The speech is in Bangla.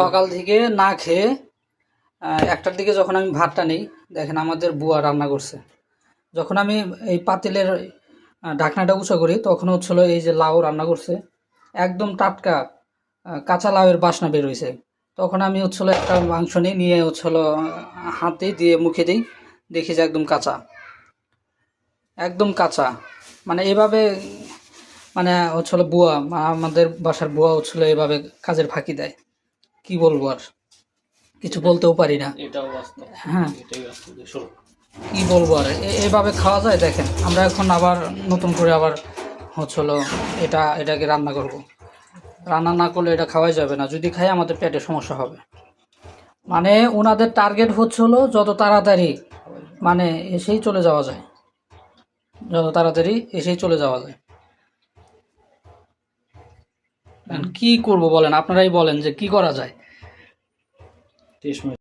সকাল থেকে না খেয়ে একটার দিকে যখন আমি ভাতটা নিই, দেখেন আমাদের বুয়া রান্না করছে। যখন আমি এই পাতিলের ঢাকনাটা উঁচু করি, তখন হচ্ছিল এই যে লাউ রান্না করছে, একদম টাটকা কাঁচা লাউয়ের বাসনা বের হয়েছে। তখন আমি হচ্ছিল একটা মাংস নিয়ে হচ্ছিল হাতে দিয়ে মুখে দিই, দেখি যে একদম কাঁচা, একদম কাঁচা। মানে এভাবে মানে হচ্ছিল বুয়া, আমাদের বাসার বুয়া হচ্ছিল এভাবে কাজের ফাঁকি দেয়। কি বলবো আর, কিছু বলতেও পারি না। এটাও বাস্তব। হ্যাঁ, এটাই বাস্তব। শোনো, কি বলবো আর, এভাবে খাওয়া যায়। দেখেন আমরা এখন আবার নতুন করে আবার হচ্ছিল এটাকে রান্না করব। রান্না না করলে এটা খাওয়াই যাবে না, যদি খাই আমাদের পেটে সমস্যা হবে। মানে ওনাদের টার্গেট হচ্ছিল যত তাড়াতাড়ি মানে এসেই চলে যাওয়া যায়, যত তাড়াতাড়ি এসেই চলে যাওয়া যায়। কি করব বলেন, আপনারাই বলেন যে কি করা যায়। 30 মিনিট।